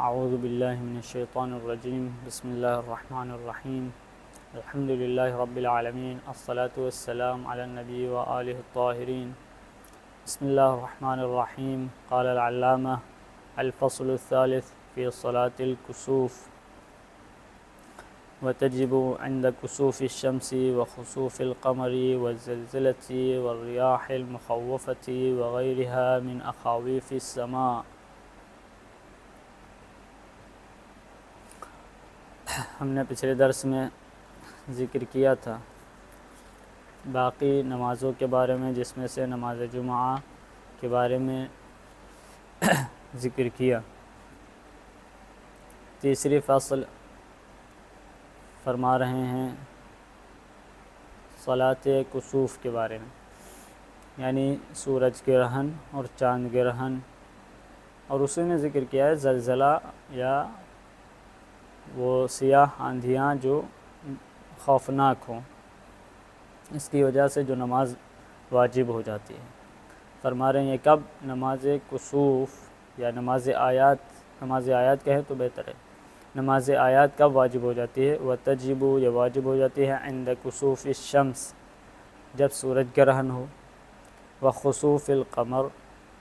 اعوذ باللہ من الشیطان الرجیم بسم اللہ الرحمن الرحیم الحمد للہ رب العالمین الصلاة والسلام علی النبی وآلہ الطاہرین بسم اللہ الرحمن الرحیم قال العلامہ الفصل الثالث فی صلاة الکسوف وتجب عند كسوف الشمس وخسوف القمر والزلزلة والرياح المخوفة وغيرها من أخاويف السماء۔ ہم نے پچھلے درس میں ذکر کیا تھا باقی نمازوں کے بارے میں، جس میں سے نماز جمعہ کے بارے میں ذکر کیا۔ تیسری فصل فرما رہے ہیں صلاۃ کسوف کے بارے میں، یعنی سورج گرہن اور چاند گرہن، اور اسی میں ذکر کیا ہے زلزلہ یا وہ سیاہ آندھیاں جو خوفناک ہوں، اس کی وجہ سے جو نماز واجب ہو جاتی ہے۔ فرما رہے ہیں کب؟ نماز کسوف یا نماز آیات کہے تو بہتر ہے۔ نماز آیات کب واجب ہو جاتی ہے؟ وتجب، یہ واجب ہو جاتی ہے عند کسوف الشمس، جب سورج گرہن ہو، وخسوف القمر،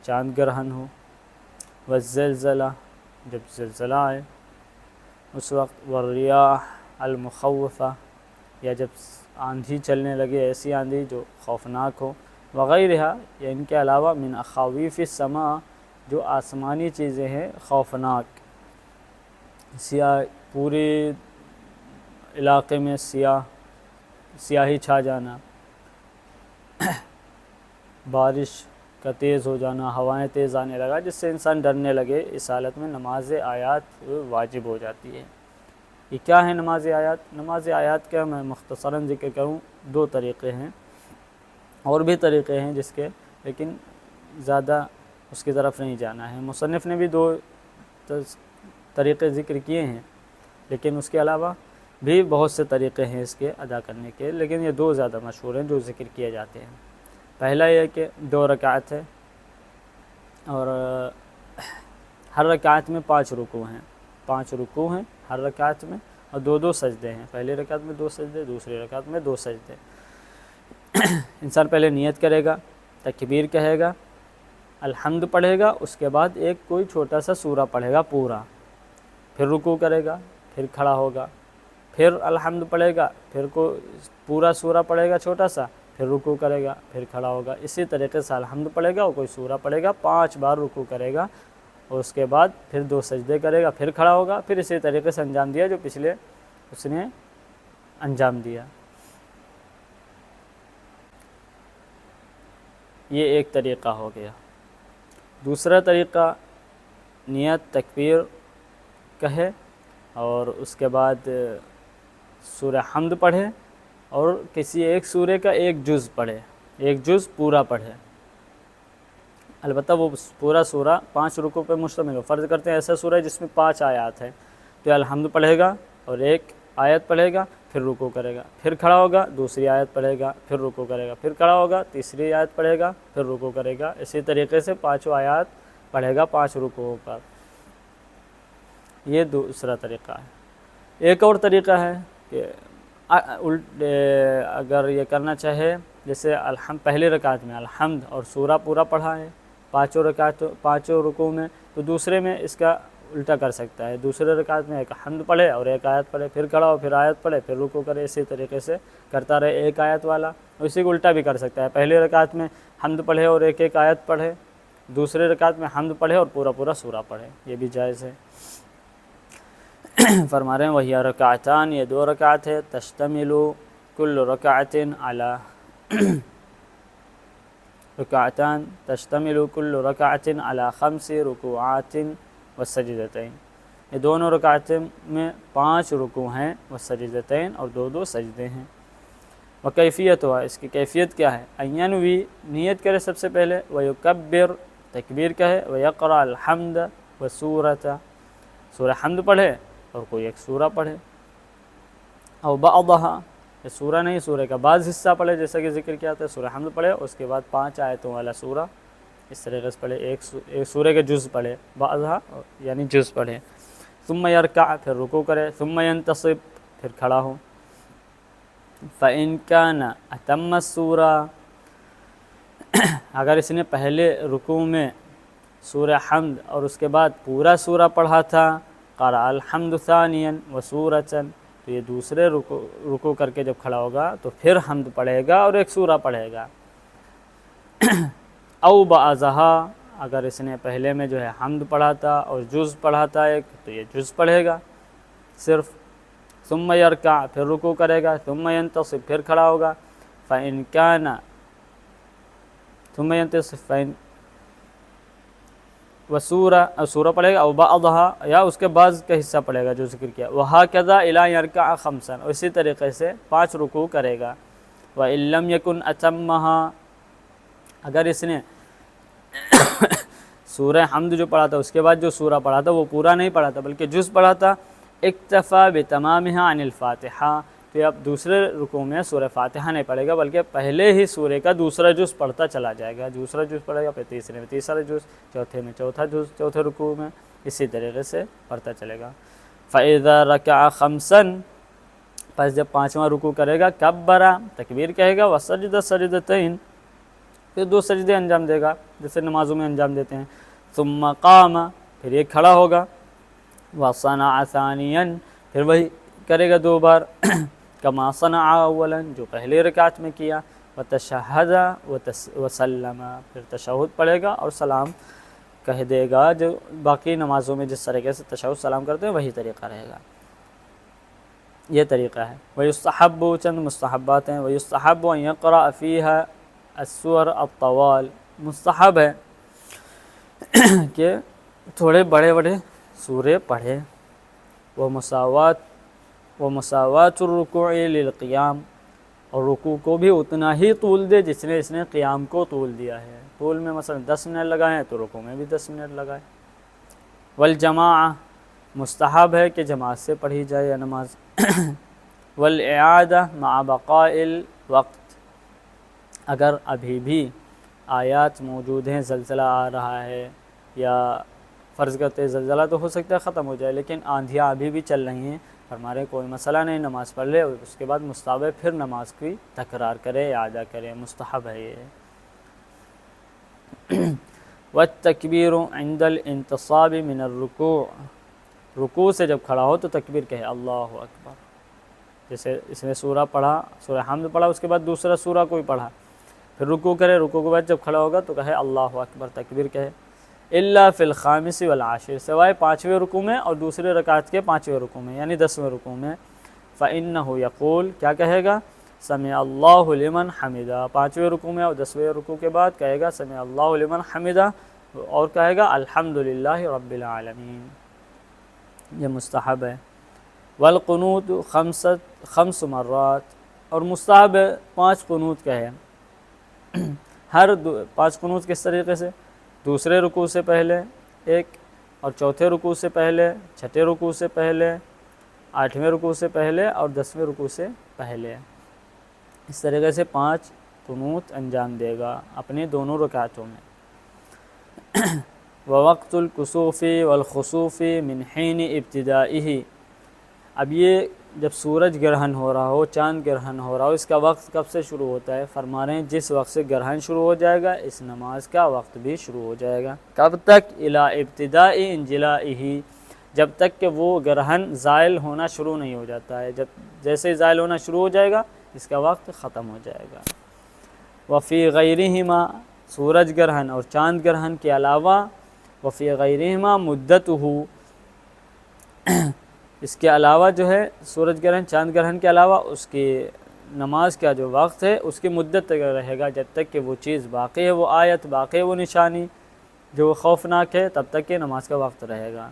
چاند گرہن ہو، والزلزلہ، جب زلزلہ آئے اس وقت، والریاح المخوفہ، یا جب آندھی چلنے لگے، ایسی آندھی جو خوفناک ہو، وغیرہ، یا ان کے علاوہ، من اخاویف السماء، جو آسمانی چیزیں ہیں خوفناک، سیاہ، پورے علاقے میں سیاہی چھا جانا، بارش کا تیز ہو جانا، ہوائیں تیز آنے لگا، جس سے انسان ڈرنے لگے، اس حالت میں نماز آیات واجب ہو جاتی ہے۔ یہ کیا ہے نماز آیات؟ نماز آیات کا میں مختصراً ذکر کروں، دو طریقے ہیں، اور بھی طریقے ہیں جس کے، لیکن زیادہ اس کی طرف نہیں جانا ہے۔ مصنف نے بھی دو طریقے ذکر کیے ہیں، لیکن اس کے علاوہ بھی بہت سے طریقے ہیں اس کے ادا کرنے کے، لیکن یہ دو زیادہ مشہور ہیں جو ذکر کیے جاتے ہیں۔ پہلا یہ کہ 2 رکعت ہے، اور ہر رکعت میں 5 رکوع ہیں، 5 رکوع ہیں ہر رکعت میں، اور 2 سجدے ہیں، پہلی رکعت میں 2 سجدے، دوسری رکعت میں 2 سجدے۔ انسان پہلے نیت کرے گا، تکبیر کہے گا، الحمد پڑھے گا، اس کے بعد ایک کوئی چھوٹا سا سورہ پڑھے گا پورا، پھر رکوع کرے گا، پھر کھڑا ہوگا، پھر الحمد پڑھے گا، پھر پورا سورہ پڑھے گا چھوٹا سا، پھر رکوع کرے گا، پھر کھڑا ہوگا۔ اسی طریقے سے الحمد پڑھے گا اور کوئی سورہ پڑھے گا، 5 بار رکوع کرے گا، اور اس کے بعد پھر 2 سجدے کرے گا، پھر کھڑا ہوگا، پھر اسی طریقے سے انجام دیا جو پچھلے اس نے انجام دیا۔ یہ ایک طریقہ ہو گیا۔ دوسرا طریقہ، نیت تکبیر کہے اور اس کے بعد سورہ حمد پڑھے، اور کسی ایک سورے کا ایک جز پڑھے، ایک جز پورا پڑھے، البتہ وہ پورا سورہ 5 رکوع پہ مشتمل ہو۔ فرض کرتے ہیں ایسا سورہ ہے جس میں 5 آیات ہیں، تو الحمد پڑھے گا اور ایک آیت پڑھے گا، پھر رکوع کرے گا، پھر کھڑا ہوگا، دوسری آیت پڑھے گا، پھر رکوع کرے گا، پھر کھڑا ہوگا، تیسری آیت پڑھے گا، پھر رکوع کرے گا۔ اسی طریقے سے 5 آیات پڑھے گا 5 رکوعوں پر۔ یہ دوسرا طریقہ ہے۔ ایک اور طریقہ ہے کہ اگر یہ کرنا چاہے، جیسے پہلی رکعت میں الحمد اور سورہ پورا پڑھا ہے 5 رکوع میں، تو دوسرے میں اس کا الٹا کر سکتا ہے، دوسرے رکعت میں ایک حمد پڑھے اور ایک آیت پڑھے، پھر کھڑا ہو، پھر آیت پڑھے، پھر رکوع کرے، اسی طریقے سے کرتا رہے ایک آیت والا۔ اسی کو الٹا بھی کر سکتا ہے، پہلی رکعت میں حمد پڑھے اور ایک آیت پڑھے، دوسرے رکعت میں حمد پڑھے اور پورا سورہ پڑھے، یہ بھی جائز ہے۔ فرما رہے ہیں وہی رکعتان، یہ 2 رکعت ہے، تشتمل کل رکعت علی رکعتان تشتمل کل رکعت علی 5 رکوعات والسجدتین، یہ دونوں رکعتیں میں 5 رکوع ہیں، والسجدتین، اور 2 سجدے ہیں۔ وکیفیت ہوا، اس کی کیفیت کیا ہے؟ اینوی، نیت کرے سب سے پہلے، ویکبر، تکبیر کہے، ویقرأ الحمد وسورۃ، سورہ حمد پڑھے اور کوئی ایک سورہ پڑھے، او بعضها، یہ سورہ نہیں، سورہ کا بعض حصہ پڑھے، جیسا کہ ذکر کیا تھا، سورہ حمد پڑھے، اس کے بعد 5 آیتوں والا سورہ، اس طریقے سے پڑھے، ایک سورہ کے جز پڑھے، بعضها یعنی جز پڑھے۔ ثم یرکع پھر رکوع کرے، ثم ینتصب پھر کھڑا ہو، فإن كان أتم السورہ اگر اس نے پہلے رکوع میں سورہ حمد اور اس کے بعد پورا سورہ پڑھا تھا، قرأ الحمد ثانیا وسورۃ، تو یہ دوسرے رکوع کر کے جب کھڑا ہوگا تو پھر حمد پڑھے گا اور ایک سورہ پڑھے گا۔ او بعضھا اگر اس نے پہلے میں جو ہے حمد پڑھا تھا اور جز پڑھا تھا ایک، تو یہ جز پڑھے گا صرف، ثم یرکع پھر رکوع کرے گا، ثم ینتصب پھر کھڑا ہوگا، فإن كان ثم ینتصب فإن سورہ پڑھے گا، او بعضھا یا اس کے بعض کا حصہ پڑھے گا جو ذکر کیا، وہکذا الی یرکع خمسا، اسی طریقے سے 5 رکوع کرے گا۔ وإن لم یکن اتمھا اگر اس نے سورہ حمد جو پڑھا تھا اس کے بعد جو سورہ پڑھا تھا وہ پورا نہیں پڑھا تھا بلکہ جز پڑھا تھا، اکتفا بتمامھا عن الفاتحہ، تو اب دوسرے رکوع میں سورہ فاتحہ نہیں پڑھے گا بلکہ پہلے ہی سورہ کا دوسرا جز پڑھتا چلا جائے گا، دوسرا جز پڑھے گا، پھر تیسرے میں تیسرا جز، چوتھے میں چوتھا جز، چوتھے رکوع میں اسی طریقے سے پڑھتا چلے گا۔ فإذا رکع خمسا پس جب 5واں رکوع کرے گا، کبر تکبیر کہے گا، وسجد سجدتین پھر 2 سجدے انجام دے گا جیسے نمازوں میں انجام دیتے ہیں، ثم قام پھر یہ کھڑا ہوگا، وصنع ثانیا پھر وہی کرے گا 2 بار، کما صنع اولا جو پہلے رکعت میں کیا، وتشہد وسلم پھر تشہد پڑھے گا اور سلام کہہ دے گا، جو باقی نمازوں میں جس طریقے سے تشہد سلام کرتے ہیں وہی طریقہ رہے گا، یہ طریقہ ہے۔ ویستحب چند مستحبات ہیں، ویستحب ان یقرأ فیہا السور الطوال، مستحب ہے کہ تھوڑے بڑے بڑے سورے پڑھے، ومساوات الرکوع للقیام، اور رکوع کو بھی اتنا ہی طول دے جس نے اس نے قیام کو طول دیا ہے، طول میں مثلا 10 منٹ لگائیں تو رکوع میں بھی 10 منٹ لگائیں۔ والجماعہ مستحب ہے کہ جماعت سے پڑھی جائے یہ نماز۔ والاعادہ مع بقاء الوقت، اگر ابھی بھی آیات موجود ہیں، زلزلہ آ رہا ہے یا فرض کرتے زلزلہ تو ہو سکتا ہے ختم ہو جائے لیکن آندھیاں ابھی بھی چل رہی ہیں، ہمارے کوئی مسئلہ نہیں، نماز پڑھ لے، اس کے بعد مستحب ہے پھر نماز کی تکرار کرے، اعادہ کرے، مستحب ہے یہ۔ والتکبیر عند الانتصاب من الرکوع، رکوع سے جب کھڑا ہو تو تکبیر کہے اللہ اکبر، جیسے اس نے سورہ پڑھا، سورہ حمد پڑھا، اس کے بعد دوسرا سورہ کوئی پڑھا، پھر رکوع کرے، رکوع کے بعد جب کھڑا ہوگا تو کہے اللہ اکبر، تکبیر کہے۔ الا فی الخامس والعاشر، سوائے 5ویں رکوع میں اور دوسرے رکعت کے 5ویں رکوع میں یعنی 10ویں رکوع میں، فإنہ یقول کیا کہے گا، سمع اللہ لمن حمدہ، 5ویں رکوع میں اور 10ویں رکوع کے بعد کہے گا سمع اللہ لمن حمدہ، اور کہے گا الحمدللہ رب العالمین، یہ مستحب ہے۔ والقنوت 5 مرات، اور مستحب ہے 5 قنوت کہے، ہر 5 قنوت کس طریقے سے، دوسرے رکوع سے پہلے ایک، اور چوتھے رکوع سے پہلے، چھٹے رکوع سے پہلے، 8ویں رکوع سے پہلے اور 10ویں رکوع سے پہلے، اس طریقے سے 5 قنوت انجام دے گا اپنی دونوں رکعتوں میں۔ ووقت الکسوف والخسوف من حین ابتدائہ، اب یہ جب سورج گرہن ہو رہا ہو، چاند گرہن ہو رہا ہو، اس کا وقت کب سے شروع ہوتا ہے، فرما رہے ہیں جس وقت سے گرہن شروع ہو جائے گا اس نماز کا وقت بھی شروع ہو جائے گا، کب تک، الی ابتداء انجلائہ، جب تک کہ وہ گرہن زائل ہونا شروع نہیں ہو جاتا ہے، جیسے زائل ہونا شروع ہو جائے گا اس کا وقت ختم ہو جائے گا۔ وفی غیرہما، سورج گرہن اور چاند گرہن کے علاوہ، وفی غیرہما مدتہ، اس کے علاوہ جو ہے سورج گرہن چاند گرہن کے علاوہ اس کی نماز کا جو وقت ہے اس کی مدت تک رہے گا، جب تک کہ وہ چیز باقی ہے، وہ آیت باقی ہے، وہ نشانی جو خوفناک ہے، تب تک کہ نماز کا وقت رہے گا۔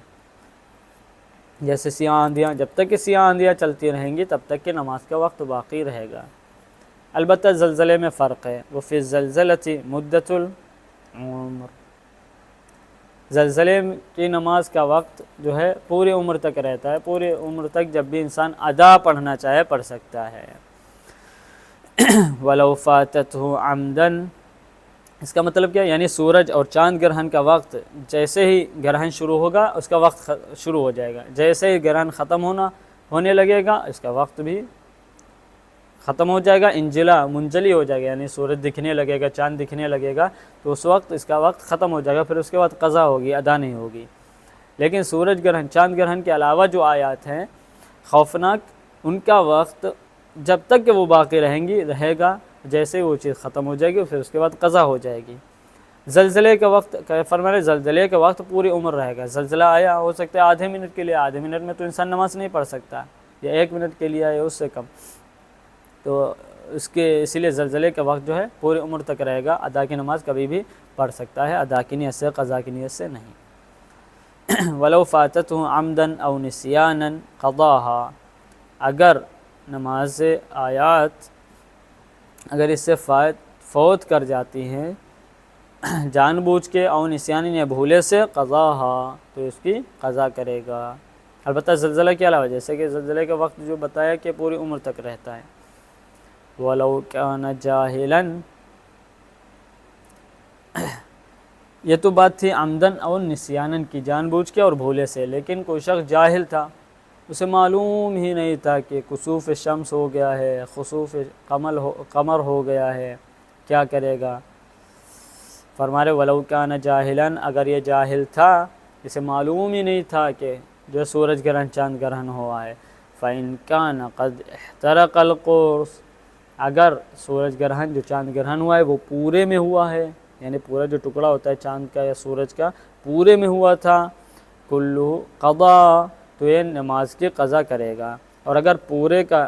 جیسے سیاہ آندھیاں، جب تک کہ سیاہ آندھیاں چلتی رہیں گی تب تک کہ نماز کا وقت باقی رہے گا۔ البتہ زلزلے میں فرق ہے، وفی الزلزلۃ مدت العمر، زلزلے کی نماز کا وقت جو ہے پوری عمر تک رہتا ہے، پوری عمر تک جب بھی انسان ادا پڑھنا چاہے پڑھ سکتا ہے۔ وَلَوْ فَاتَتْهُ عَمْدًا، اس کا مطلب کیا؟ یعنی سورج اور چاند گرہن کا وقت جیسے ہی گرہن شروع ہوگا اس کا وقت شروع ہو جائے گا، جیسے ہی گرہن ختم ہونے لگے گا اس کا وقت بھی ختم ہو جائے گا، منجلی ہو جائے گا، یعنی سورج دکھنے لگے گا، چاند دکھنے لگے گا تو اس وقت اس کا وقت ختم ہو جائے گا، پھر اس کے بعد قضا ہوگی، ادا نہیں ہوگی۔ لیکن سورج گرہن، چاند گرہن کے علاوہ جو آیات ہیں خوفناک، ان کا وقت جب تک کہ وہ باقی رہے گا، جیسے وہ چیز ختم ہو جائے گی پھر اس کے بعد قضا ہو جائے گی۔ زلزلے کا وقت فرمایا، زلزلے کا وقت پوری عمر رہے گا۔ زلزلہ آیا، ہو سکتا ہے آدھے منٹ کے لیے، آدھے منٹ میں تو انسان نماز نہیں پڑھ سکتا، یا 1 منٹ کے لیے یا اس سے کم، تو اسی لیے زلزلے کا وقت جو ہے پوری عمر تک رہے گا، ادا کی نماز کبھی بھی پڑھ سکتا ہے، ادا کی نیت سے، قضا کی نیت سے نہیں۔ وَلَوْ فَاتَتْهُ عَمْدًا أَوْ نِسْيَانًا قَضَاهَا، اگر نماز آیات اگر اس سے فوت کر جاتی ہیں جان بوجھ کے، او نسیان یا بھولے سے، قضاها تو اس کی قضا کرے گا۔ البتہ زلزلہ کے علاوہ، جیسے کہ زلزلے کا وقت جو بتایا کہ پوری عمر تک رہتا ہے۔ وَلَوْ كَانَ جَاهِلًا، یہ تو بات تھی عمدن اور نسیانن کی، جان بوجھ کے اور بھولے سے، لیکن کوئی شخص جاہل تھا، اسے معلوم ہی نہیں تھا کہ کسوف شمس ہو گیا ہے، خسوف قمر ہو گیا ہے، کیا کرے گا؟ فرما رہے وَلَوْ كَانَ جَاهِلًا، اگر یہ جاہل تھا، اسے معلوم ہی نہیں تھا کہ جو سورج گرہن چاند گرہن ہوا ہے، فَإِنْ كَانَ قَدْ احْتَرَقَ الْقُرْصُ، اگر سورج گرہن جو چاند گرہن ہوا ہے وہ پورے میں ہوا ہے، یعنی پورا جو ٹکڑا ہوتا ہے چاند کا یا سورج کا پورے میں ہوا تھا، کلو قضا، تو یہ نماز کی قضا کرے گا۔ اور اگر پورے کا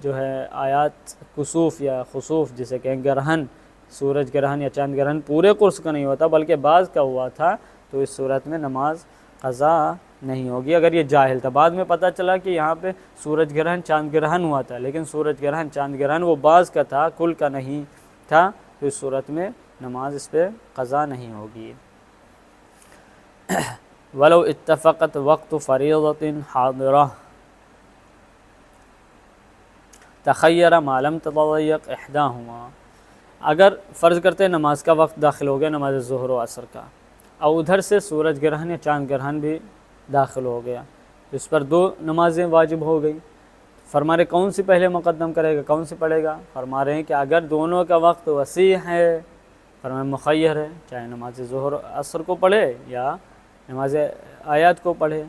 جو ہے آیات کسوف یا خسوف جسے کہیں گرہن، سورج گرہن یا چاند گرہن پورے قرص کا نہیں ہوتا بلکہ بعض کا ہوا تھا، تو اس صورت میں نماز قضا نہیں ہوگی اگر یہ جاہل تھا۔ بعد میں پتہ چلا کہ یہاں پہ سورج گرہن چاند گرہن ہوا تھا، لیکن سورج گرہن چاند گرہن وہ بعض کا تھا، کل کا نہیں تھا، تو اس صورت میں نماز اس پہ قضا نہیں ہوگی۔ وَلَوْ اتَّفَقَتْ وَقْتُ فَرِيضَةٍ حَاضِرَةٍ تَخَيَّرَ مَا لَمْ تَتَضَيَّقْ إِحْدَاهُمَا، اگر فرض کرتے ہیں نماز کا وقت داخل ہو گیا، نماز ظہر و عصر کا، اور ادھر سے سورج گرہن یا چاند گرہن بھی داخل ہو گیا، تو اس پر 2 نمازیں واجب ہو گئی۔ فرما رہے کون سی پہلے مقدم کرے گا، کون سی پڑھے گا؟ فرما رہے ہیں کہ اگر دونوں کا وقت وسیع ہے، فرما مخیر ہے، چاہے نماز ظہر عصر کو پڑھے یا نماز آیات کو پڑھے۔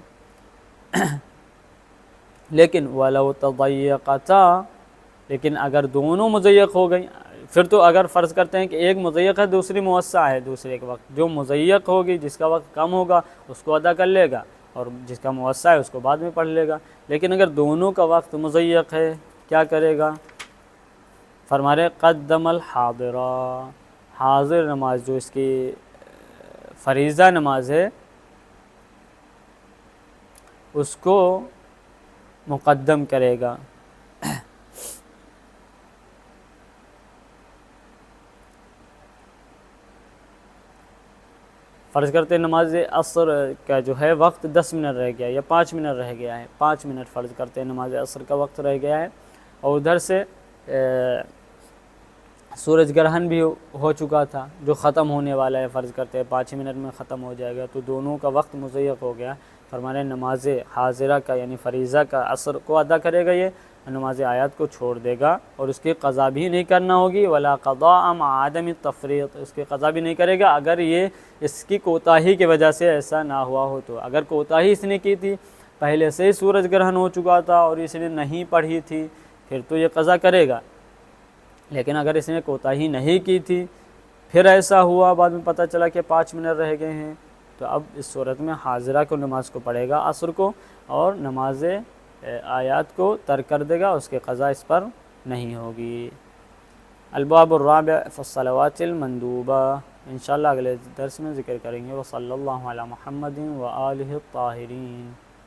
لیکن وَلَوْ تَضَيَّقَتَا، لیکن اگر دونوں مضیق ہو گئی، پھر تو اگر فرض کرتے ہیں کہ ایک مضیق ہے دوسری موسع ہے، دوسرے کے وقت جو مضیق ہوگی جس کا وقت کم ہوگا اس کو ادا کر لے گا، اور جس کا موسع ہے اس کو بعد میں پڑھ لے گا۔ لیکن اگر دونوں کا وقت مضیق ہے کیا کرے گا؟ فرما رہے قدم الحاضرہ، حاضر نماز جو اس کی فریضہ نماز ہے اس کو مقدم کرے گا۔ فرض کرتے ہیں نماز عصر کا جو ہے وقت 10 منٹ رہ گیا یا 5 منٹ رہ گیا ہے، 5 منٹ فرض کرتے ہیں نماز عصر کا وقت رہ گیا ہے، اور ادھر سے سورج گرہن بھی ہو چکا تھا جو ختم ہونے والا ہے، فرض کرتے ہیں 5 منٹ میں ختم ہو جائے گا، تو دونوں کا وقت مضیق ہو گیا۔ فرمانے نماز حاضرہ کا یعنی فریضہ کا عصر کو ادا کرے گا، یہ نماز آیات کو چھوڑ دے گا، اور اس کی قضا بھی نہیں کرنا ہوگی، ولا قضاء مع عدم التفریط، اس کی قضا بھی نہیں کرے گا اگر یہ اس کی کوتاہی کی وجہ سے ایسا نہ ہوا ہو تو۔ اگر کوتاہی اس نے کی تھی، پہلے سے ہی سورج گرہن ہو چکا تھا اور اس نے نہیں پڑھی تھی، پھر تو یہ قضا کرے گا۔ لیکن اگر اس نے کوتاہی نہیں کی تھی، پھر ایسا ہوا بعد میں پتہ چلا کہ 5 منٹ رہ گئے ہیں، تو اب اس صورت میں حاضرہ کو نماز کو پڑھے گا عصر کو، اور نماز آیات کو ترک کر دے گا، اس کے قضا اس پر نہیں ہوگی۔ الباب الرابع فی الصلوات المندوبہ، انشاءاللہ اگلے درس میں ذکر کریں گے۔ وصلی اللہ علی محمد وآلہ الطاہرین۔